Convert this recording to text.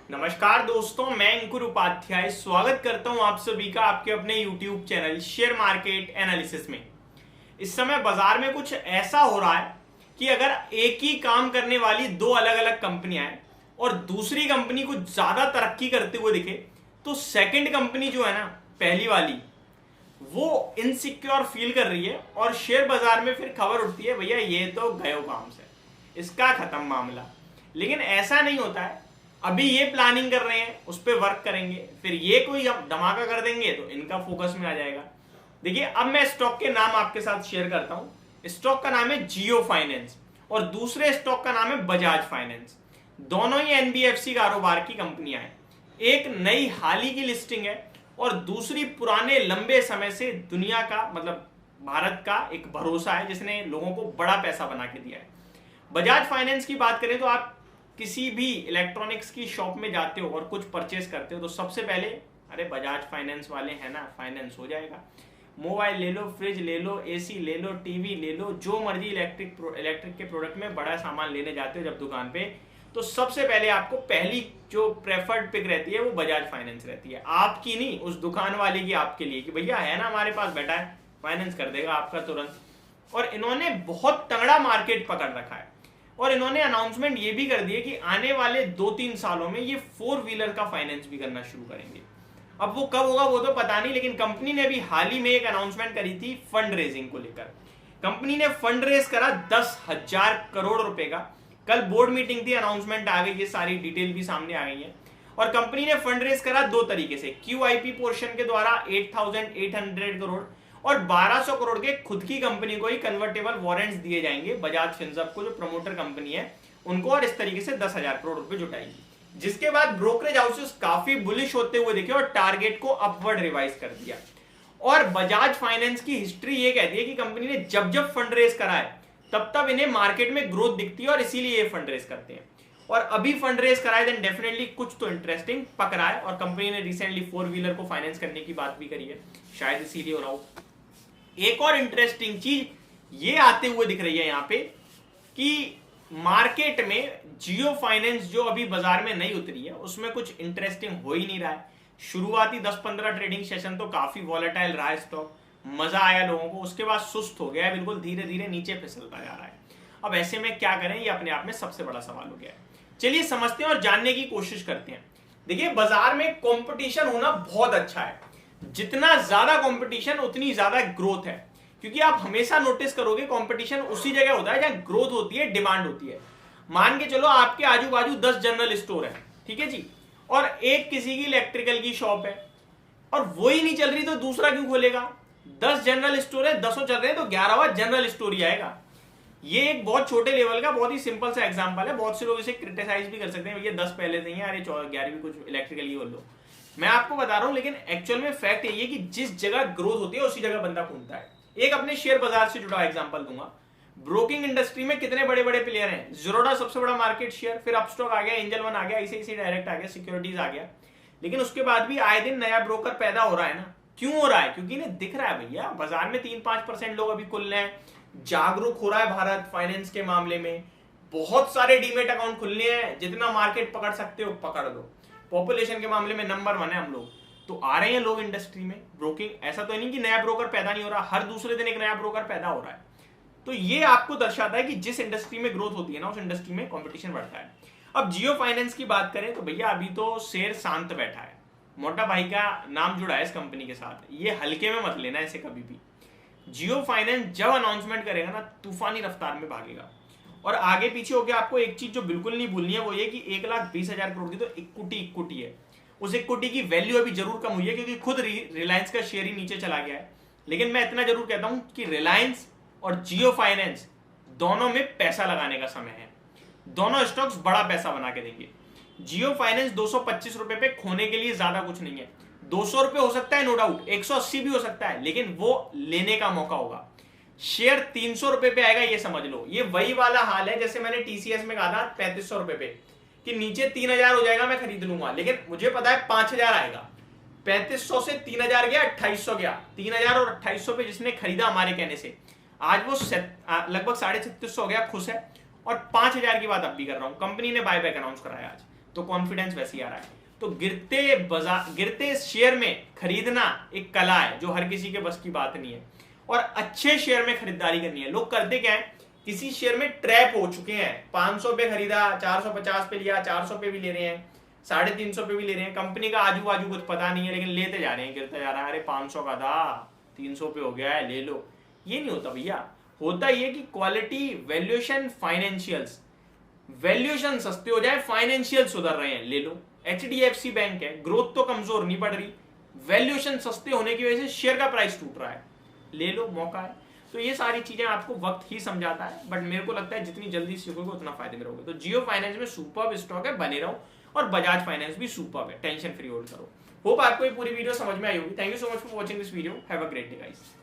नमस्कार दोस्तों, मैं अंकुर उपाध्याय स्वागत करता हूं आप सभी का आपके अपने YouTube channel share market analysis में। इस समय बाजार में कुछ ऐसा हो रहा है कि अगर एक ही काम करने वाली दो अलग अलग कंपनियां हैं और दूसरी कंपनी कुछ ज्यादा तरक्की करते हुए दिखे तो सेकंड कंपनी जो है ना, पहली वाली, वो इनसिक्योर फील कर रही है और शेयर बाजार में फिर खबर उठती है, भैया ये तो गयो काम से, इसका खत्म मामला। लेकिन ऐसा नहीं होता है। अभी ये प्लानिंग कर रहे हैं, उस पर वर्क करेंगे, फिर ये कोई धमाका कर देंगे तो इनका फोकस में आ जाएगा। देखिए, अब मैं स्टॉक के नाम आपके साथ शेयर करता हूं। स्टॉक का नाम है जियो फाइनेंस और दूसरे स्टॉक का नाम है बजाज फाइनेंस। दोनों ही एनबीएफसी कारोबार की कंपनियां हैं। एक नई हाल ही की लिस्टिंग है और दूसरी पुराने लंबे समय से दुनिया का, मतलब भारत का एक भरोसा है जिसने लोगों को बड़ा पैसा बना के दिया है। बजाज फाइनेंस की बात करें तो आप किसी भी इलेक्ट्रॉनिक्स की शॉप में जाते हो और कुछ परचेस करते हो तो सबसे पहले, अरे बजाज फाइनेंस वाले हैं ना, फाइनेंस हो जाएगा। मोबाइल ले लो, फ्रिज ले लो, एसी ले लो, टीवी ले लो, जो मर्जी इलेक्ट्रिक के प्रोडक्ट में बड़ा सामान लेने जाते हो जब दुकान पे, तो सबसे पहले आपको पहली जो प्रेफर्ड पिक रहती है वो बजाज फाइनेंस रहती है। आपकी नहीं, उस दुकान वाले की आपके लिए, कि भैया है ना हमारे पास, बैठा है, फाइनेंस कर देगा आपका तुरंत। और इन्होंने बहुत तगड़ा मार्केट पकड़ रखा है और इन्होंने अनाउंसमेंट ये भी कर दी है कि आने वाले 2-3 सालों में ये 4 व्हीलर का फाइनेंस भी करना शुरू करेंगे। अब वो कब होगा वो तो पता नहीं, लेकिन कंपनी ने अभी हाल ही में एक अनाउंसमेंट करी थी फंड रेजिंग को लेकर। कंपनी ने फंड रेज करा 10,000 करोड़ रुपए का। कल बोर्ड मीटिंग थी, अनाउंसमेंट आ गई, ये सारी डिटेल भी सामने आ गई है। और कंपनी ने फंड रेज करा दो तरीके से, क्यूआईपी पोर्शन के द्वारा 8,800 करोड़ और 1,200 करोड़ के खुद की कंपनी को ही कन्वर्टेबल वारंट्स दिए जाएंगे बजाज फिनसर्व को, जो प्रमोटर कंपनी है उनको, और इस तरीके से 10,000 करोड़ रुपए जुटाएगी। जिसके बाद ब्रोकरेज हाउसेस काफी बुलिश होते हुए दिखे और टारगेट को अपवर्ड रिवाइज कर दिया। और बजाज फाइनेंस की हिस्ट्री ये कहती है कि कंपनी ने जब जब फंड रेज करा है तब तब इन्हें मार्केट में ग्रोथ दिखती है और इसीलिए ये फंड रेज करते हैं। और अभी फंड रेज कराए देन डेफिनेटली कुछ तो इंटरेस्टिंग पक रहा है। और कंपनी ने रिसेंटली 4 व्हीलर को फाइनेंस करने की बात भी करी है, शायद इसीलिए हो रहा हो। एक और इंटरेस्टिंग चीज ये आते हुए दिख रही है यहाँ पे कि मार्केट में जियो फाइनेंस जो अभी बाजार में नहीं उतरी है उसमें कुछ इंटरेस्टिंग हो ही नहीं रहा है। शुरुआती 10-15 ट्रेडिंग सेशन तो काफी वॉलेटाइल रहा है स्टॉक, मजा आया लोगों को, उसके बाद सुस्त हो गया है, बिल्कुल धीरे धीरे नीचे फिसलता जा रहा है। अब ऐसे में क्या करें, ये अपने आप में सबसे बड़ा सवाल हो गया है। चलिए समझते हैं और जानने की कोशिश करते हैं। देखिए, बाजार में कंपटीशन होना बहुत अच्छा है। जितना ज्यादा कंपटीशन उतनी ज्यादा ग्रोथ है, क्योंकि आप हमेशा नोटिस करोगे कंपटीशन उसी जगह होता है जहां ग्रोथ होती है, डिमांड होती है। मान के चलो आपके आजू बाजू 10 जनरल स्टोर है, ठीक है जी, और एक किसी की इलेक्ट्रिकल की शॉप है और वो ही नहीं चल रही तो दूसरा क्यों खोलेगा? 10 जनरल स्टोर है, 10 चल रहे हैं तो 11वां जनरल स्टोर ही आएगा। ये एक बहुत छोटे लेवल का बहुत ही सिंपल सा एग्जांपल है। बहुत से लोग इसे क्रिटिसाइज भी कर सकते हैं, ये 10 पहले से ही है, अरे 11वीं कुछ इलेक्ट्रिकल ही बोल लो। मैं आपको बता रहा हूं, लेकिन एक्चुअल में फैक्ट यही है कि जिस जगह ग्रोथ होती है उसी जगह बंदा घूमता है। एक अपने शेयर बाजार से जुड़ा एग्जांपल दूंगा। ब्रोकिंग इंडस्ट्री में कितने बड़े बड़े प्लेयर हैं। ज़ीरोधा सबसे बड़ा मार्केट शेयर, फिर अपस्टॉक आ गया, एंजल वन आ गया, ICICI डायरेक्ट आ गया, सिक्योरिटीज आ गया। लेकिन उसके बाद भी आए दिन नया ब्रोकर पैदा हो रहा है ना। क्यों हो रहा है? क्योंकि इन्हें दिख रहा है भैया बाजार में 3-5% लोग अभी खुल रहे हैं, जागरूक हो रहा है भारत फाइनेंस के मामले में, बहुत सारे डीमेट अकाउंट खुलने हैं, जितना मार्केट पकड़ सकते हो पकड़ दो। पॉपुलेशन के मामले में नंबर 1 है हम लोग, तो आ रहे हैं लोग इंडस्ट्री में। ब्रोकिंग ऐसा तो नहीं कि नया ब्रोकर पैदा नहीं हो रहा, हर दूसरे दिन एक नया ब्रोकर पैदा हो रहा है। तो ये आपको दर्शाता है कि जिस इंडस्ट्री में ग्रोथ होती है ना, उस इंडस्ट्री में कंपटीशन बढ़ता है। अब जियो फाइनेंस की बात करें तो भैया अभी तो शेर शांत बैठा है, मोटा भाई का नाम जुड़ा है इस कंपनी के साथ, ये हल्के में मत लेना इसे कभी भी। जियो फाइनेंस जब अनाउंसमेंट करेगा ना, तूफानी रफ्तार में भागेगा। और आगे पीछे हो गया, आपको एक चीज जो बिल्कुल नहीं भूलनी है वो ये कि 1,20,000 करोड़ की तो इक्विटी है। उस इक्विटी की वैल्यू अभी जरूर कम हुई है क्योंकि खुद रिलायंस का शेयर ही नीचे चला गया है। लेकिन मैं इतना जरूर कहता हूं कि रिलायंस और जियो फाइनेंस दोनों में पैसा लगाने का समय है। दोनों स्टॉक्स बड़ा पैसा बना के देंगे। जियो फाइनेंस 225 रुपए पे खोने के लिए ज्यादा कुछ नहीं है। 200 रुपए हो सकता है नो डाउट, 180 भी हो सकता है, लेकिन वो लेने का मौका होगा। शेयर 300 रुपए पे आएगा, ये समझ लो। ये वही वाला हाल है जैसे मैंने टीसीएस में कहा था 3500 रुपए पे कि नीचे 3,000 हो जाएगा मैं खरीद लूंगा, लेकिन मुझे पता है 5,000 आएगा। 3500 से 3,000 गया, 2,800 गया। 3,000 और 2,800 पे जिसने खरीदा हमारे कहने से, आज वो लगभग 3,650 हो गया, खुश है। और 5,000 की बात अब भी कर रहा हूं, कंपनी ने बायबैक अनाउंस कराया आज। तो कॉन्फिडेंस वैसे ही आ रहा है। तो गिरते शेयर में खरीदना एक कला है जो हर किसी के बस की बात नहीं है, और अच्छे शेयर में खरीदारी करनी है। लोग करते क्या है, किसी शेयर में ट्रैप हो चुके हैं, 500 पे खरीदा, 450 पे लिया, 400 पे भी ले रहे हैं, 350 पे भी ले रहे हैं, कंपनी का आजू बाजू कुछ पता नहीं है लेकिन लेते जा रहे हैं, गिरता जा रहा है, अरे 500 का था 300 पे हो गया है ले लो। ये नहीं होता भैया। होता ये कि क्वालिटी, वैल्यूएशन, फाइनेंशियल्स, वैल्यूएशन सस्ते हो जाए, फाइनेंशियल सुधर रहे हैं, ले लो। HDFC बैंक है, ग्रोथ तो कमजोर नहीं पड़ रही, वैल्यूएशन सस्ते होने की वजह से शेयर का प्राइस टूट रहा है, ले लो, मौका है। तो ये सारी चीजें आपको वक्त ही समझाता है, बट मेरे को लगता है जितनी जल्दी सीखोगे उतना फायदे में रहोगे। तो जियो फाइनेंस में सुपर्ब स्टॉक है, बने रहो, और बजाज फाइनेंस भी सुपर्ब है, टेंशन फ्री होल्ड करो। होप आपको ये पूरी वीडियो समझ में आई होगी। Thank you so much for watching this video, have a great day guys.